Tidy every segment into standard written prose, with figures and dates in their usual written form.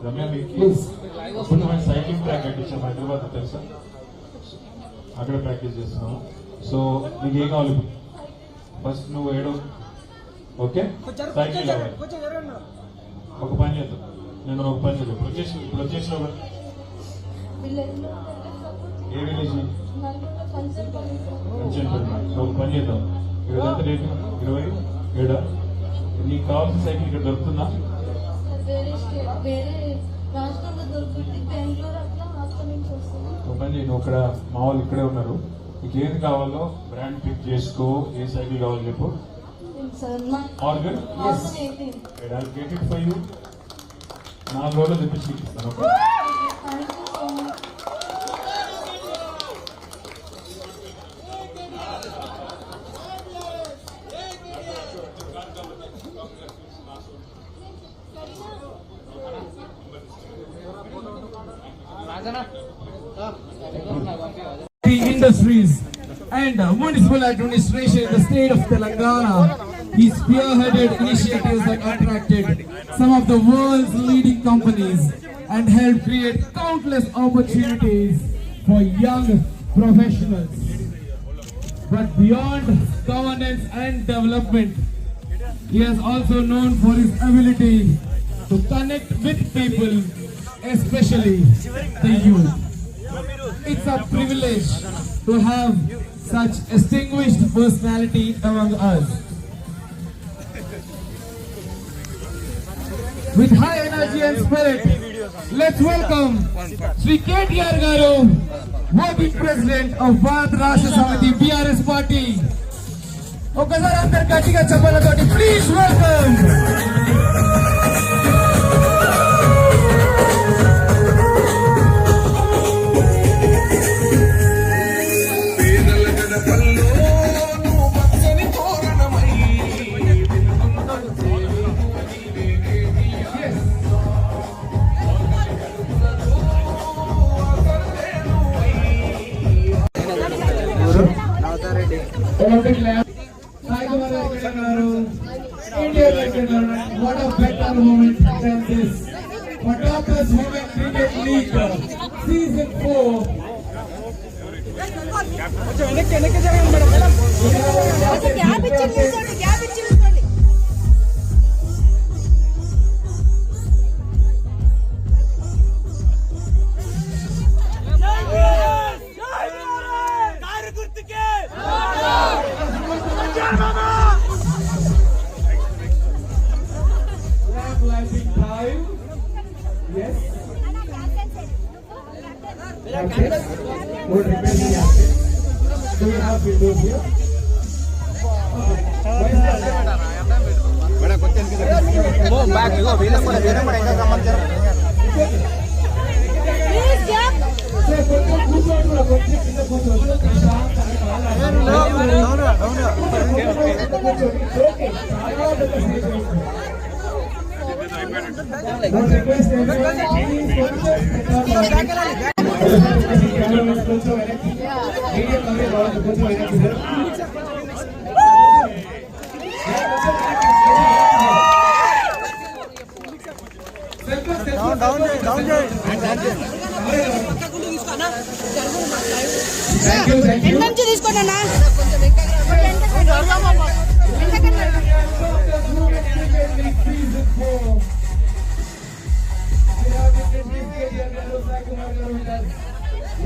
రమ్య మీకు అద్భుతమైన cycling track కట్టించాం Hyderabad తెలుసా, అక్కడ ప్రాక్టీస్ చేస్తున్నాము. సో నీకు ఏం కావాలి? ఫస్ట్ నువ్వు ఏడో ఓకే సైకిల్ కావాలి. ఒక పని చేద్దాం, నేను ఒక పని చేద్దాం. ఇప్పుడు వచ్చేసినావు కదా, ఏ విలేజ్? సో ఒక పని చేద్దాం, ఈరోజు ఎంత రేటు? 27. నీకు కావాల్సిన సైకిల్ ఇక్కడ దొరుకుతుందా? ఒక పని చేయండి, ఇక్కడ మా వాళ్ళు ఇక్కడే ఉన్నారు. నీకు ఏది కావాలో బ్రాండ్ పిక్ చేసుకో. ఏ సైకిల్ కావాలో చెప్పు. ఆర్గన్ 4 రోజులు తెప్పించి ఇస్తాను. Industries and municipal administration in the state of Telangana, he spearheaded initiatives that attracted some of the world's leading companies and helped create countless opportunities for young professionals. But beyond governance and development, he is also known for his ability to connect with people, especially the youth. It's a privilege to have such distinguished personality among us. With high energy and spirit, let's welcome Sri KTR Garu, working president of Bharat Rashtra Samiti BRS party. Okasari andar gatiga chappalatoti please welcome. What a better moment than this. Matapas Women Cricket League Season 4. Yes. Do you have windows here?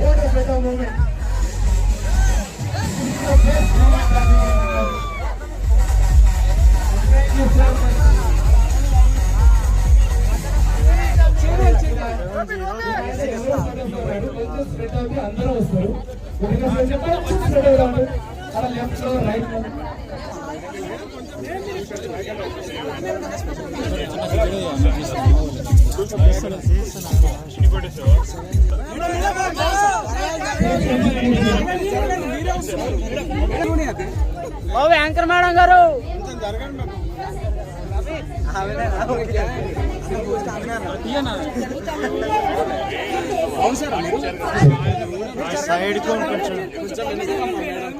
What a better moment. Thank you so much. అందరూ వస్తారు. అలా left లో right లో anchor madam గారు side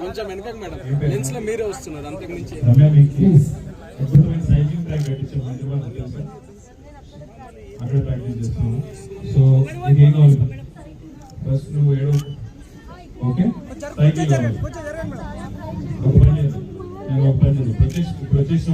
కొంచెం వెనక madam lens లో మీరే వస్తున్నారు అంతకు మించి. అద్భుతమైన సైక్లింగ్ ట్రాక్ కట్టించాం హైదరాబాద్ తెలుసా, అక్కడ ప్రాక్టీస్ చేస్తున్నాము. సో నీకు ఏం కావాలి? ఫస్ట్ నువ్వు ఏడో, ఓకే సైకిల్ కావాలి. ఒక పని చేద్దాం, నేను ఒక పని చేద్దాం. ప్రత్యక్ష